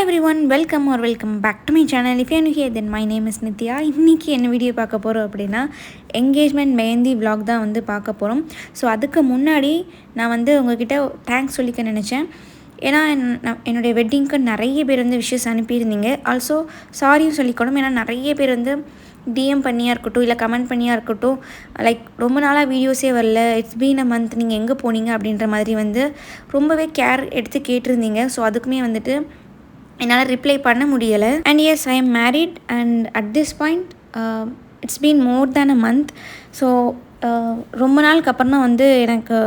everyone, welcome back to my channel. If you are new here, then my name is Nithya. இன்னைக்கு என்ன video பார்க்க போகிறோம் அப்படின்னா engagement mehndi vlog தான் வந்து பார்க்க போகிறோம். ஸோ அதுக்கு முன்னாடி நான் வந்து உங்ககிட்ட தேங்க்ஸ் சொல்லிக்க நினச்சேன். ஏன்னா என்னுடைய வெட்டிங்க்கு நிறைய பேர் வந்து விஷஸ் அனுப்பியிருந்தீங்க. ஆல்சோ சாரியும் சொல்லிக்கணும். ஏன்னா நிறைய பேர் வந்து டிஎம் பண்ணியாக இருக்கட்டும், இல்லை கமெண்ட் பண்ணியாக இருக்கட்டும், லைக் ரொம்ப நாளாக வீடியோஸே வரல, இட்ஸ் பீன் அ மந்த், நீங்கள் எங்கே போனீங்க அப்படின்ற மாதிரி வந்து ரொம்பவே கேர் எடுத்து கேட்டிருந்தீங்க. ஸோ அதுக்குமே வந்துட்டு என்னால் ரிப்ளை பண்ண முடியலை. And yes, I am married and at this point it's been more than a month. So ரொம்ப நாளுக்கு அப்புறம் தான் வந்து எனக்கு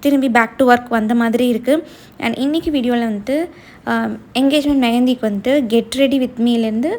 திரும்பி பேக் டு ஒர்க் வந்த மாதிரி இருக்குது. அண்ட் இன்றைக்கி வீடியோவில் வந்துட்டு என்கேஜ்மெண்ட் மெஹந்திக்கு வந்துட்டு கெட் ரெடி வித் மீலேருந்து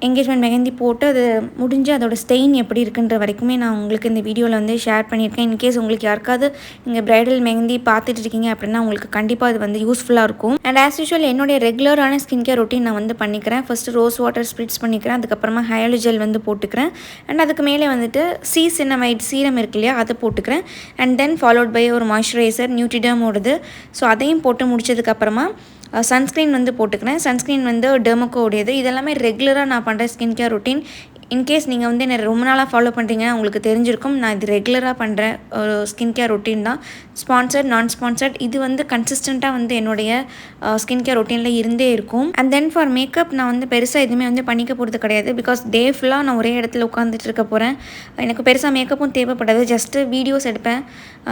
என்கேஜ்மெண்ட் மெஹந்தி போட்டு அது முடிஞ்சு அதோட ஸ்டெயின் எப்படி இருக்குன்ற வரைக்குமே நான் உங்களுக்கு இந்த வீடியோவில் வந்து ஷேர் பண்ணியிருக்கேன். இன்கேஸ் உங்களுக்கு யாருக்காவது நீங்கள் ப்ரைடல் மெஹந்தி பார்த்துட்டு இருக்கீங்க அப்படின்னா உங்களுக்கு கண்டிப்பாக அது வந்து யூஸ்ஃபுல்லாக இருக்கும். அண்ட் ஆஸ் யூஷுவல் என்னுடைய ரெகுலரான ஸ்கின் கேர் ரொட்டீன் நான் வந்து பண்ணிக்கிறேன். ஃபஸ்ட்டு ரோஸ் வாட்டர் ஸ்ப்ரிட்ஸ் பண்ணிக்கிறேன், அதுக்கப்புறமா ஹயலுஜெல் வந்து போட்டுக்கிறேன், அண்ட் அதுக்கு மேலே வந்துட்டு C-Cinamide சீரம் இருக்கு இல்லையா, அதை போட்டுக்கிறேன். அண்ட் தென் ஃபாலோட் பை ஒரு மாய்ஸ்சரைசர் Neutriderm ஓடுது. ஸோ அதையும் போட்டு முடிச்சதுக்கப்புறமா சன்ஸ்க்ரீன் வந்து போட்டுக்கிறேன். சன்ஸ்க்ரீன் வந்து dermaco உடையது. இதெல்லாமே ரெகுலராக நான் பண்ணுற ஸ்கின் கேர் ரொட்டீன். இன்கேஸ் நீங்கள் வந்து என்னை ரொம்ப நாளாக ஃபாலோ பண்ணுறீங்கன்னா உங்களுக்கு தெரிஞ்சிருக்கும். நான் இது ரெகுலராக பண்ணுற ஒரு ஸ்கின் கேர் ரொட்டீன் தான். ஸ்பான்சர்ட், நான் ஸ்பான்சர்ட், இது வந்து கன்சிஸ்டண்ட்டாக வந்து என்னுடைய ஸ்கின் கேர் ரொட்டீனில் இருந்தே இருக்கும். அண்ட் தென் ஃபார் மேக்கப் நான் வந்து பெருசாக எதுவுமே வந்து பண்ணிக்க போகிறது கிடையாது. பிகாஸ் டே ஃபுல்லாக நான் ஒரே இடத்துல உட்காந்துட்டு இருக்க போகிறேன். எனக்கு பெருசாக மேக்கப்பும் தேவைப்படாது. ஜஸ்ட்டு வீடியோஸ் எடுப்பேன்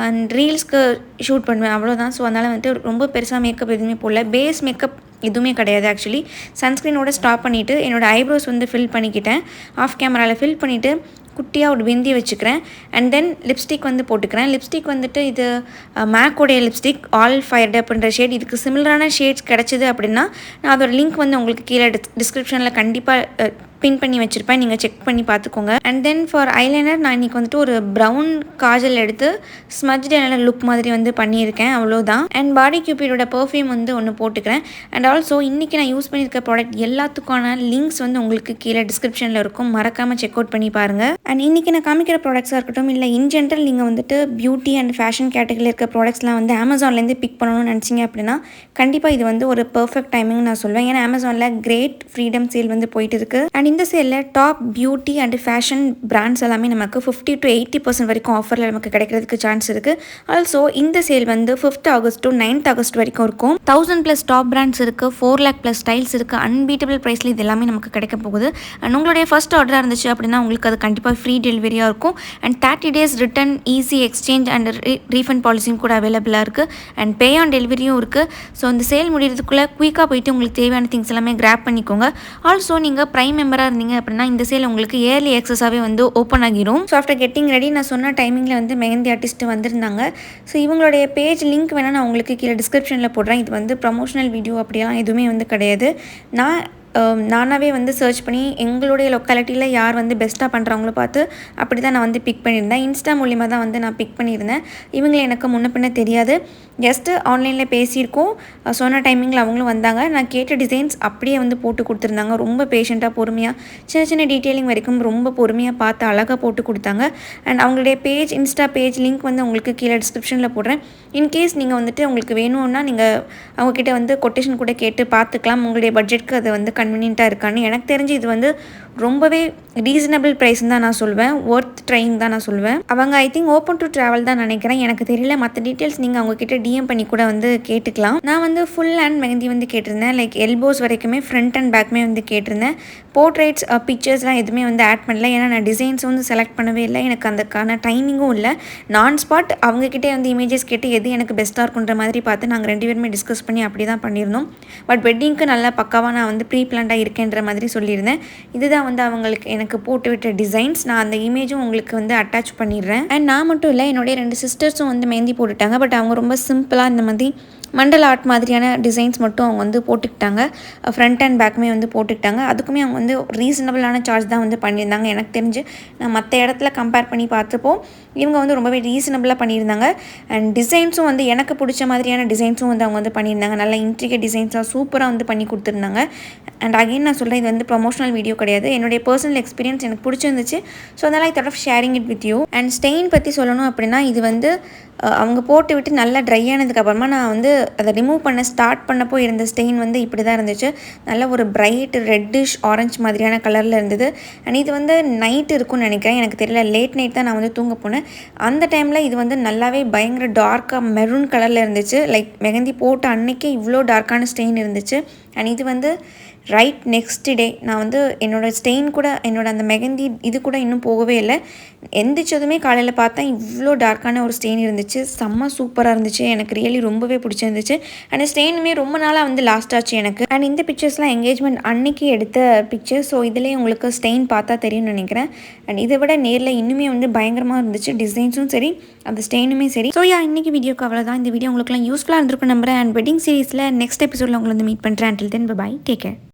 அண்ட் ரீல்ஸ்க்கு ஷூட் பண்ணுவேன், அவ்வளோதான். ஸோ அதனால் வந்துட்டு ரொம்ப பெருசாக மேக்கப் எதுவுமே போடல. பேஸ் மேக்கப் எதுவுமே கிடையாது. ஆக்சுவலி சன்ஸ்க்ரீனோட ஸ்டாப் பண்ணிவிட்டு என்னோடய ஐப்ரோஸ் வந்து ஃபில் பண்ணிக்கிட்டேன். ஆஃப் கேமராவில் ஃபில் பண்ணிவிட்டு குட்டியாக ஒரு பிந்தி வச்சுக்கிறேன். அண்ட் தென் லிப்ஸ்டிக் வந்து போட்டுக்கிறேன். லிப்ஸ்டிக் வந்துட்டு இது மேக்கோடைய லிப்ஸ்டிக் ஆல் ஃபயர்டு அப்படின்ற ஷேட். இதுக்கு சிமிலரான ஷேட்ஸ் கிடச்சிது அப்படின்னா நான் அதோட லிங்க் வந்து உங்களுக்கு கீழே டிஸ்கிரிப்ஷனில் கண்டிப்பாக பின் பண்ணி வச்சுருப்பேன், நீங்கள் செக் பண்ணி பார்த்துக்கோங்க. அண்ட் தென் ஃபார் ஐலைனர் நான் இன்றைக்கி வந்துட்டு ஒரு ப்ரௌன் காஜல் எடுத்து ஸ்மஜ்ட் ஐலைனர் லுக் மாதிரி வந்து பண்ணியிருக்கேன், அவ்வளோதான். அண்ட் பாடி கியூபிடோட பர்ஃப்யூம் வந்து ஒன்று போட்டுக்கிறேன். அண்ட் ஆல்சோ இன்றைக்கி நான் யூஸ் பண்ணியிருக்க ப்ராடக்ட் எல்லாத்துக்கான லிங்க்ஸ் வந்து உங்களுக்கு கீழே டிஸ்கிரிப்ஷனில் இருக்கும், மறக்காமல் செக் அவுட் பண்ணி பாருங்கள். அண்ட் இன்றைக்கி நான் காமிக்கிற ப்ராடக்ட்ஸாக இருக்கட்டும், இல்லை இன் ஜென்ரல் நீங்கள் வந்துட்டு பியூட்டி அண்ட் ஃபேஷன் கேட்டகரியில் இருக்க ப்ராடக்ட்ஸ்லாம் வந்து அமேசான்லேருந்து பிக் பண்ணணும்னு நினச்சிங்க அப்படின்னா கண்டிப்பாக இது வந்து ஒரு பர்ஃபெக்ட் டைமிங் நான் சொல்வேன். ஏன்னா அமேசானில் கிரேட் ஃப்ரீடம் சேல் வந்து போயிட்டு இருக்குது. அண்ட் இந்த சேலில் top beauty and fashion brands எல்லாமே நமக்கு 50 to 80% வரைக்கும் ஆஃபரில் நமக்கு கிடைக்கிறதுக்கு சான்ஸ் இருக்குது. ஆல்சோ இந்த சேல் வந்து 5th August to 9th August வரைக்கும் இருக்கும். 1000+ டாப் பிராண்ட்ஸ் இருக்குது, 4 lakh+ ஸ்டைல்ஸ் இருக்குது. அன்பீட்டபிள் ப்ரைஸில் இது எல்லாமே நமக்கு கிடைக்க போகுது. அண்ட் உங்களுடைய ஃபர்ஸ்ட் ஆர்டராக இருந்துச்சு அப்படின்னா உங்களுக்கு அது கண்டிப்பாக ஃப்ரீ டெலிவரியாக இருக்கும். And 30 days return, easy exchange and refund பாலிசியும் கூட அவைலபிளாக இருக்குது. அண்ட் பே ஆன் டெலிவரியும் இருக்குது. ஸோ இந்த சேல் முடிகிறதுக்குள்ளே குயிக்காக போயிட்டு உங்களுக்கு தேவையான திங்ஸ் எல்லாமே கிராப் பண்ணிக்கோங்க. ஆல்சோ நீங்கள் ப்ரைம் மெம்பராக இருந்தீங்க அப்படின்னா இந்த சேல் உங்களுக்கு இயர்லி எக்ஸஸாகவே வந்து ஓப்பன் ஆகிரும். ஸோ ஆஃப்டர் கெட்டிங் ரெடி நான் சொன்ன டைமிங்கில் வந்து மெஹந்தி ஆர்டிஸ்ட் வந்திருந்தாங்க. ஸோ இவங்களுடைய பேஜ் லிங்க் வேணால் நான் உங்களுக்கு கீழே டிஸ்கிரிப்ஷனில் போடுறேன். இது வந்து ப்ரமோஷனல் வீடியோ அப்படியெல்லாம் எதுவுமே வந்து கிடையாது. நானாகவே வந்து சர்ச் பண்ணி எங்களுடைய லொக்காலிட்டியில் யார் வந்து பெஸ்ட்டாக பண்ணுறவங்கள பார்த்து அப்படி தான் நான் வந்து பிக் பண்ணியிருந்தேன். இன்ஸ்டா மூலிமா தான் வந்து நான் பிக் பண்ணியிருந்தேன். இவங்களை எனக்கு முன்ன பின்ன தெரியாது. ஜஸ்ட்டு ஆன்லைனில் பேசியிருக்கோம். சொன்ன டைமிங்கில் அவங்களும் வந்தாங்க. நான் கேட்ட டிசைன்ஸ் அப்படியே வந்து போட்டு கொடுத்துருந்தாங்க. ரொம்ப பேஷண்ட்டாக பொறுமையாக சின்ன சின்ன டீட்டெயிலிங் வரைக்கும் ரொம்ப பொறுமையாக பார்த்து அழகாக போட்டு கொடுத்தாங்க. அண்ட் அவங்களுடைய பேஜ், இன்ஸ்டா பேஜ் லிங்க் வந்து உங்களுக்கு கீழே டிஸ்கிரிப்ஷனில் போடுறேன். இன்கேஸ் நீங்கள் வந்துட்டு உங்களுக்கு வேணும்னா நீங்கள் அவங்கக்கிட்ட வந்து கொட்டேஷன் கூட கேட்டு பார்த்துக்கலாம். உங்களுடைய பட்ஜெட்க்கு அது வந்து கன்வீனியண்ட்டாக இருக்கான்னு. எனக்கு தெரிஞ்சு இது வந்து ரொம்பவே ரீசனபிள் ப்ரைஸ்ன்னு தான் நான் சொல்வேன். ஒர்த் ட்ரைங் தான் நான் சொல்வேன். அவங்க I think open to travel தான் நினைக்கிறேன், எனக்கு தெரியல. மற்ற டீட்டெயில்ஸ் நீங்கள் அவங்கக்கிட்ட டிஎம் பண்ணி கூட வந்து கேட்டுக்கலாம். நான் வந்து ஃபுல் ஹேண்ட் மெஹந்தி வந்து கேட்டிருந்தேன். லைக் எல்போஸ் வரைக்குமே ஃப்ரண்ட் அண்ட் பேக்குமே வந்து கேட்டிருந்தேன். போர்ட்ரேட்ஸ் பிக்சர்ஸ்லாம் எதுவுமே வந்து ஆட் பண்ணல. ஏன்னா நான் டிசைன்ஸ் வந்து செலக்ட் பண்ணவே இல்லை, எனக்கு அதுக்கான டைமிங்கும் இல்லை. நான் ஸ்பாட் அவங்கக்கிட்டே வந்து இமேஜஸ் கேட்டு எது எனக்கு பெஸ்ட்டாக இருக்குன்ற மாதிரி பார்த்து நாங்கள் 2 பேருமே டிஸ்கஸ் பண்ணி அப்படி தான் பண்ணியிருந்தோம். பட் வெட்டிங்க்கு நல்லா பக்காவாக நான் வந்து ப்ரீ பிளான்டாக இருக்கேன்ற மாதிரி சொல்லியிருந்தேன். இதுதான் வந்து அவங்களுக்கு எனக்கு போட்டு விட்ட டிசைன்ஸ். நான் அந்த இமேஜும் உங்களுக்கு வந்து அட்டாச் பண்ணிடுறேன். அண்ட் நான் மட்டும் இல்லை, என்னுடைய 2 சிஸ்டர்ஸும் வந்து மெஹந்தி போட்டுட்டாங்க. பட் அவங்க ரொம்ப சிம்பிளாக இந்த மாதிரி மண்டல் ஆர்ட் மாதிரியான டிசைன்ஸ் மட்டும் அவங்க வந்து போட்டுக்கிட்டாங்க. ஃப்ரண்ட் அண்ட் பேக்குமே வந்து போட்டுக்கிட்டாங்க. அதுக்குமே அவங்க வந்து ரீசனபிளான சார்ஜ் தான் வந்து பண்ணியிருந்தாங்க. எனக்கு தெரிஞ்சு நான் மற்ற இடத்துல கம்பேர் பண்ணி பார்த்தப்போ இவங்க வந்து ரொம்பவே ரீசனபிளாக பண்ணியிருந்தாங்க. அண்ட் டிசைன்ஸும் வந்து எனக்கு பிடிச்ச மாதிரியான டிசைன்ஸும் வந்து அவங்க வந்து பண்ணியிருந்தாங்க. நல்லா இன்ட்ரிகேட் டிசைன்ஸாக சூப்பராக வந்து பண்ணி கொடுத்துருந்தாங்க. அண்ட் அகைன் நான் சொல்கிறேன், இது வந்து ப்ரொமோஷனல் வீடியோ கிடையாது, என்னுடைய பர்சனல் எக்ஸ்பீரியன்ஸ் எனக்கு பிடிச்சிருந்துச்சு. ஸோ அதனால் I thought of sharing it with you. And stain பற்றி சொல்லணும் அப்படின்னா இது வந்து அவங்க போட்டு விட்டு நல்லா ட்ரை ஆனதுக்கப்புறமா நான் வந்து அதை ரிமூவ் பண்ண ஸ்டார்ட் பண்ணப்போ இருந்த ஸ்டெயின் வந்து இப்படி தான் இருந்துச்சு. நல்ல ஒரு பிரைட் ரெட்டிஷ் ஆரஞ்சு மாதிரியான கலரில் இருந்தது. அண்ட் இது வந்து நைட் இருக்கும்னு நினைக்கிறேன், எனக்கு தெரியல. லேட் நைட் தான் நான் வந்து தூங்க போனேன். அந்த டைமில் இது வந்து நல்லாவே பயங்கர டார்க்காக மெரூன் கலரில் இருந்துச்சு. லைக் மெஹந்தி போட்ட அன்றைக்கே இவ்வளோ டார்க்கான ஸ்டெயின் இருந்துச்சு. அண்ட் இது வந்து ரைட் நெக்ஸ்ட் டே நான் வந்து என்னோடய ஸ்டெயின் கூட என்னோட அந்த மெஹந்தி இது கூட இன்னும் போகவே இல்லை. எந்திரிச்சதுமே காலையில் பார்த்தேன் இவ்வளோ டார்க்கான ஒரு ஸ்டெயின் இருந்துச்சு. செம்ம சூப்பராக இருந்துச்சு, எனக்கு ரியலி ரொம்பவே பிடிச்சிருந்துச்சு. அண்ட் ஸ்டெயினுமே ரொம்ப நாளாக வந்து லாஸ்ட் ஆச்சு எனக்கு. அண்ட் இந்த பிக்சர்ஸ்லாம் எங்கேஜ்மெண்ட் அன்னைக்கு எடுத்த பிக்சர். ஸோ இதிலே உங்களுக்கு ஸ்டெயின் பார்த்தா தெரியும்னு நினைக்கிறேன். அண்ட் இதை விட நேரில் இன்னுமே வந்து பயங்கரமாக இருந்துச்சு, டிசைன்ஸும் சரி அந்த ஸ்டெயினுமே சரி. ஸோ இன்றைக்கி வீடியோக்கு அவ்வளோதான். இந்த வீடியோ உங்களுக்குலாம் யூஸ்ஃபுல்லாக இருந்திருக்கும் நம்புறேன். அண்ட் வெட்டிங் சீரிஸில் நெக்ஸ்ட் எபிசோடில் உங்களை வந்து மீட் பண்ணுறேன். until then bye, take care.